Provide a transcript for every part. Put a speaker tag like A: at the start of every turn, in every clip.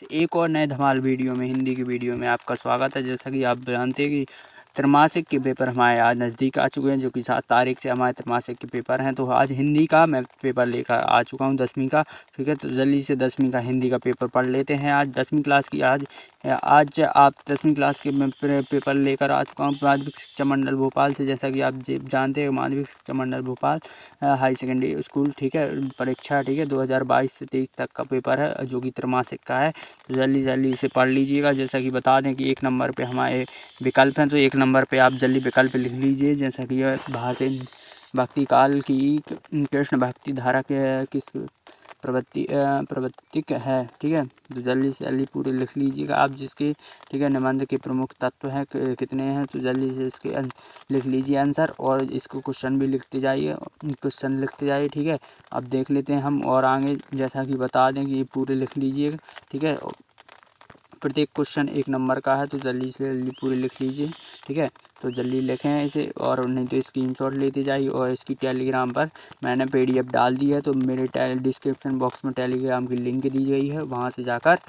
A: एक और नए धमाल वीडियो में हिंदी की वीडियो में आपका स्वागत है। जैसा कि आप जानते हैं कि त्रैमासिक के पेपर हमारे आज नज़दीक आ चुके हैं, जो कि 7 तारीख से हमारे त्रैमासिक के पेपर हैं। तो आज हिंदी का मैं पेपर लेकर आ चुका हूं 10वीं का। ठीक है, तो जल्दी से 10वीं का हिंदी का पेपर पढ़ लेते हैं। आज 10वीं क्लास की आज आप 10वीं क्लास के मैं पेपर लेकर आ चुका हूँ माध्यमिक शिक्षा मंडल भोपाल से। जैसा कि आप जानते हैं माध्यमिक शिक्षा मंडल भोपाल हाई सेकेंडरी स्कूल, ठीक है, परीक्षा, ठीक है, 2022 से 23 तक का पेपर है, जो कि त्रैमासिक का है। तो जल्दी से पढ़ लीजिएगा। जैसा कि बता दें कि 1 नंबर पे हमारे विकल्प हैं, तो 1 नंबर पे आप जल्दी विकल्प लिख लीजिए। जैसा कि भारतीय भक्ति काल की कृष्ण भक्ति धारा के किस प्रवर्तिक है, ठीक है। तो जल्दी से जल्दी पूरे लिख लीजिएगा आप जिसके, ठीक है, निबंध के प्रमुख तत्व हैं कितने हैं, तो जल्दी से इसके लिख लीजिए आंसर। और इसको क्वेश्चन भी लिखते जाइए, ठीक है। अब देख लेते हैं हम और आगे। जैसा कि बता दें कि ये पूरे लिख लीजिएगा, ठीक है। प्रत्येक क्वेश्चन 1 नंबर का है, तो जल्दी से जल्दी पूरे लिख लीजिए, ठीक है। तो जल्दी लिखें इसे, और नहीं तो स्क्रीनशॉट लेते जाइए। और इसकी टेलीग्राम पर मैंने PDF डाल दी है, तो मेरे डिस्क्रिप्शन बॉक्स में टेलीग्राम की लिंक दी गई है, वहाँ से जाकर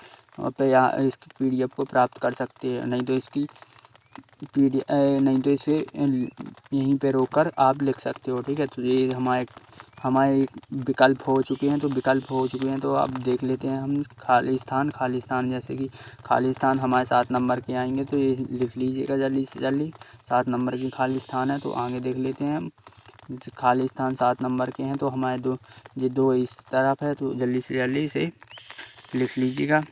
A: यहाँ इसकी PDF को प्राप्त कर सकते हैं। नहीं तो इसे यहीं पे रोककर आप लिख सकते हो, ठीक है। तो ये हमारे विकल्प हो चुके हैं, तो अब देख लेते हैं हम खाली स्थान। जैसे कि खाली स्थान हमारे 7 नंबर के आएंगे, तो ये लिख लीजिएगा जल्दी से जल्दी। 7 नंबर की खाली स्थान है, तो आगे देख लेते हैं हम। खाली स्थान 7 नंबर के हैं, तो हमारे दो इस तरफ है, तो जल्दी से जल्दी इसे लिख लीजिएगा,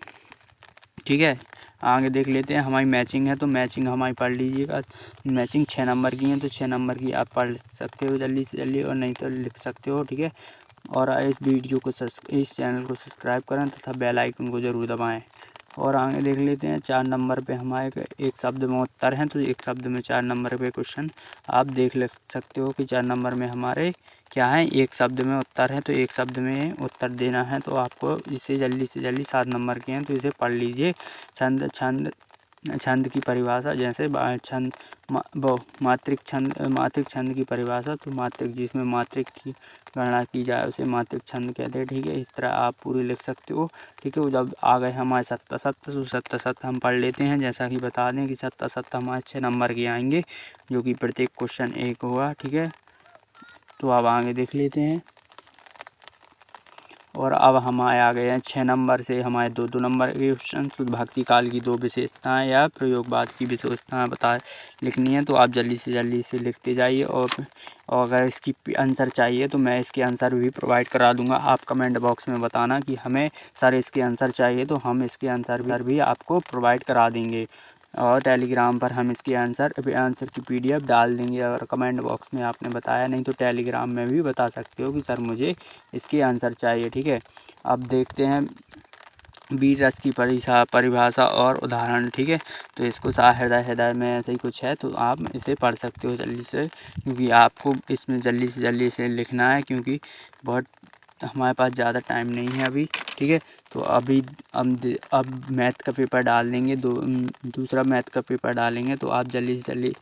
A: ठीक है। आगे देख लेते हैं। हमारी मैचिंग है, तो मैचिंग हमारी पढ़ लीजिएगा। मैचिंग 6 नंबर की है, तो 6 नंबर की आप पढ़ सकते हो जल्दी से जल्दी, और नहीं तो लिख सकते हो, ठीक है। और इस चैनल को सब्सक्राइब करें तथा बेल आइकन को ज़रूर दबाएं। और आगे देख लेते हैं। 4 नंबर पे हमारे एक शब्द में उत्तर हैं, तो एक शब्द में 4 नंबर पे क्वेश्चन आप देख ले सकते हो कि 4 नंबर में हमारे क्या है, एक शब्द में उत्तर है, तो एक शब्द में उत्तर देना है। तो आपको इसे जल्दी से जल्दी 7 नंबर के हैं, तो इसे पढ़ लीजिए। छंद की परिभाषा, जैसे छंद मात्रिक छंद की परिभाषा, तो मात्रिक जिसमें मात्रिक की गणना की जाए उसे मात्रिक छंद कहते हैं, ठीक है। इस तरह आप पूरी लिख सकते हो, ठीक है। वो जब आ गए हमारे 7 हम पढ़ लेते हैं। जैसा कि बता दें कि 7 हमारे 6 नंबर के आएंगे, जो कि प्रत्येक क्वेश्चन 1 होगा, ठीक है। तो अब आगे देख लेते हैं। और अब हमारे आ गए हैं 6 नंबर से हमारे 2 नंबर के क्वेश्चन। शुद्ध भक्ति काल की 2 विशेषताएं या प्रयोगवाद की विशेषताएं लिखनी है, तो आप जल्दी से जल्दी इसे लिखते जाइए। और अगर इसकी आंसर चाहिए तो मैं इसके आंसर भी प्रोवाइड करा दूंगा। आप कमेंट बॉक्स में बताना कि हमें सर इसके आंसर चाहिए, तो हम इसके आंसर भी आपको प्रोवाइड करा देंगे। और टेलीग्राम पर हम इसके आंसर की PDF डाल देंगे। अगर कमेंट बॉक्स में आपने बताया नहीं, तो टेलीग्राम में भी बता सकते हो कि सर मुझे इसके आंसर चाहिए, ठीक है। अब देखते हैं वीर रस की परिभाषा और उदाहरण, ठीक है। तो इसको हृदय में ऐसे ही कुछ है, तो आप इसे पढ़ सकते हो जल्दी से, क्योंकि आपको इसमें जल्दी से जल्दी इसे लिखना है, क्योंकि बहुत हमारे पास ज़्यादा टाइम नहीं है अभी, ठीक है। तो अब मैथ का पेपर डाल देंगे, दूसरा मैथ का पेपर डालेंगे, तो आप जल्दी से जल्दी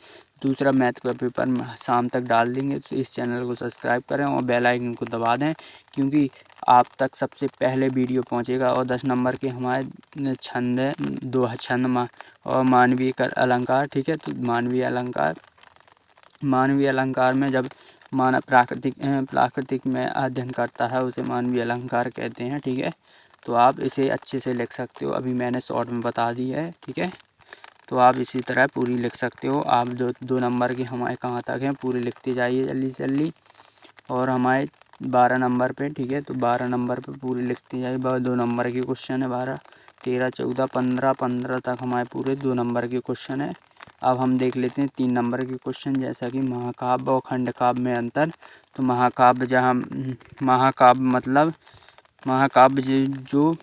A: दूसरा मैथ का पेपर शाम तक डाल देंगे। तो इस चैनल को सब्सक्राइब करें और बेल आइकन को दबा दें, क्योंकि आप तक सबसे पहले वीडियो पहुंचेगा। और 10 नंबर के हमारे छंद है, 2 छंद और मानवीय अलंकार, ठीक है। तो मानवीय अलंकार में जब मानव प्राकृतिक में अध्ययन करता है, उसे मानवीय अलंकार कहते हैं, ठीक है। तो आप इसे अच्छे से लिख सकते हो, अभी मैंने शॉर्ट में बता दी है, ठीक है। तो आप इसी तरह पूरी लिख सकते हो। आप 2 नंबर के हमारे कहाँ तक हैं पूरे लिखते जाइए जल्दी से जल्दी। और हमारे 12 नंबर पे, ठीक है, तो 12 नंबर पे पूरे लिखते जाइए। 2 नंबर के क्वेश्चन है, 12, 13, 14, 15 तक हमारे पूरे 2 नंबर के क्वेश्चन है। अब हम देख लेते हैं 3 नंबर के क्वेश्चन, जैसा कि महाकाव्य और खंड काव्य में अंतर। तो महाकाव्य जो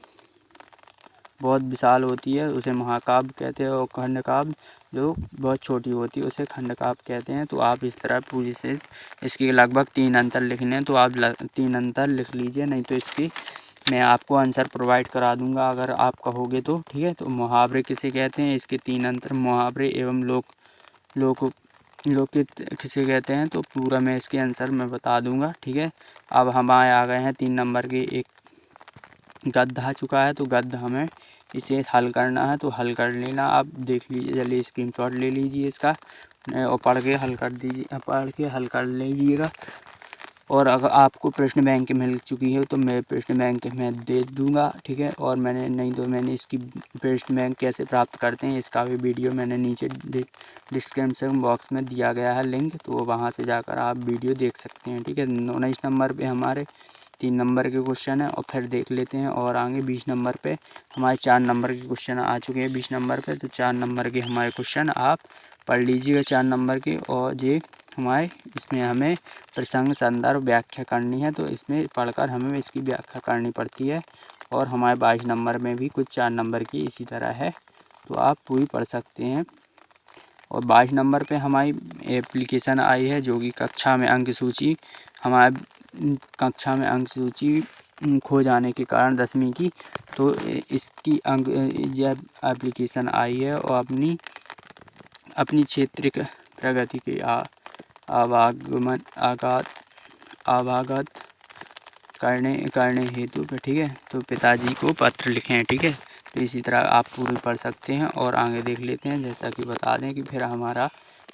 A: बहुत विशाल होती है उसे महाकाव्य कहते हैं, और खंड काव्य जो बहुत छोटी होती है उसे खंड काव्य कहते हैं। तो आप इस तरह पूरी से इसके लगभग 3 अंतर लिखने हैं, तो आप 3 अंतर लिख लीजिए, नहीं तो इसकी मैं आपको आंसर प्रोवाइड करा दूंगा अगर आप कहोगे तो, ठीक है। तो मुहावरे किसे कहते हैं, इसके 3 अंतर, मुहावरे एवं लोकगीत किसे कहते हैं, तो पूरा मैं इसके आंसर में बता दूंगा, ठीक है। अब हमारे आ गए हैं 3 नंबर के, एक गद्य आ चुका है, तो गद्य हमें इसे हल करना है तो हल कर लेना। आप देख लीजिए, जल्दी स्क्रीनशॉट ले लीजिए इसका और पढ़ के हल कर दीजिए, पढ़ के हल कर लीजिएगा। और अगर आपको प्रश्न बैंक मिल चुकी है तो मैं प्रश्न बैंक में दे दूंगा, ठीक है। और मैंने नहीं तो मैंने इसकी प्रश्न बैंक कैसे प्राप्त करते हैं इसका भी वीडियो मैंने नीचे डिस्क्रिप्शन बॉक्स में दिया गया है लिंक, तो वहां से जाकर आप वीडियो देख सकते हैं, ठीक है। 19 नंबर पे हमारे 3 नंबर के क्वेश्चन है और फिर देख लेते हैं। और आगे 20 नंबर पे हमारे 4 नंबर के क्वेश्चन आ चुके हैं 20 नंबर पे, तो 4 नंबर के हमारे क्वेश्चन आप पढ़ लीजिएगा 4 नंबर के। और ये हमारे इसमें हमें प्रसंग संदर्भ व्याख्या करनी है, तो इसमें पढ़कर हमें इसकी व्याख्या करनी पड़ती है। और हमारे 22 नंबर में भी कुछ 4 नंबर की इसी तरह है, तो आप पूरी पढ़ सकते हैं। और 22 नंबर पे हमारी एप्लीकेशन आई है जो कि कक्षा में अंक सूची, हमारे कक्षा में अंक सूची खो जाने के कारण 10वीं की, तो इसकी अंक यह एप्लीकेशन आई है। और अपनी क्षेत्रीय प्रगति के अवगत करने हेतु, ठीक है, तो पिताजी को पत्र लिखें, ठीक है। तो इसी तरह आप पूरी पढ़ सकते हैं। और आगे देख लेते हैं, जैसा कि बता दें कि फिर हमारा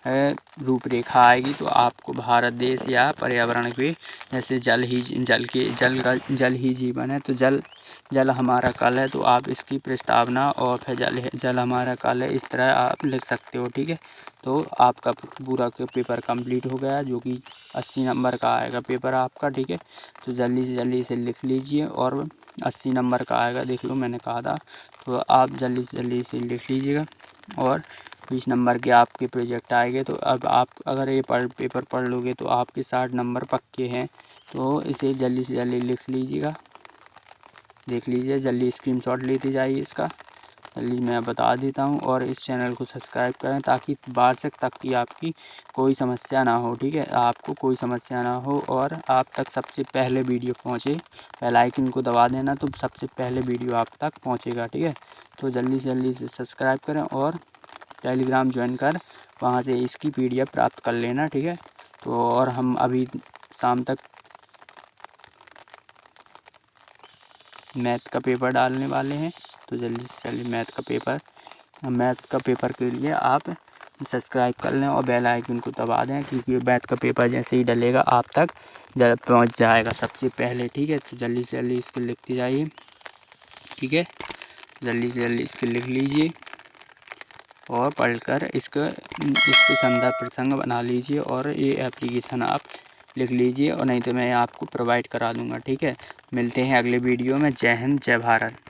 A: रूपरेखा आएगी। तो आपको भारत देश या पर्यावरण के, जैसे जल ही जीवन है, तो जल हमारा कल है, तो आप इसकी प्रस्तावना और फिर जल हमारा कल है, इस तरह आप लिख सकते हो, ठीक है। तो आपका पूरा पेपर कंप्लीट हो गया, जो कि 80 नंबर का आएगा पेपर आपका, ठीक है। तो जल्दी से जल्दी इसे लिख लीजिए। और 80 नंबर का आएगा, देख लो मैंने कहा था, तो आप जल्दी से जल्दी इसे लिख लीजिएगा। और 20 नंबर के आपके प्रोजेक्ट आएंगे, तो अब आप अगर ये पेपर पढ़ लोगे तो आपके 60 नंबर पक्के हैं। तो इसे जल्दी से जल्दी लिख लीजिएगा, देख लीजिए, जल्दी स्क्रीनशॉट लेते जाइए इसका। जल्दी मैं बता देता हूँ। और इस चैनल को सब्सक्राइब करें ताकि वार्षिक तक की आपकी कोई समस्या ना हो, ठीक है, आपको कोई समस्या ना हो और आप तक सबसे पहले वीडियो पहुँचे। बेल आइकन को दबा देना तो सबसे पहले वीडियो आप तक पहुँचेगा, ठीक है। तो जल्दी से जल्दी से सब्सक्राइब करें और टेलीग्राम ज्वाइन कर वहाँ से इसकी PDF प्राप्त कर लेना, ठीक है। तो और हम अभी शाम तक मैथ का पेपर डालने वाले हैं, तो जल्दी से जल्दी मैथ का पेपर के लिए आप सब्सक्राइब कर लें और बेल आइकन को दबा दें, क्योंकि मैथ का पेपर जैसे ही डलेगा आप तक पहुंच जाएगा सबसे पहले, ठीक है। तो जल्दी से जल्दी इसको लिखते जाइए, ठीक है, जल्दी से जल्दी इसको लिख लीजिए और पढ़कर इसके संदर्भ प्रसंग बना लीजिए और ये एप्लीकेशन आप लिख लीजिए। और नहीं तो मैं आपको प्रोवाइड करा दूंगा, ठीक है। मिलते हैं अगले वीडियो में। जय हिंद, जय भारत।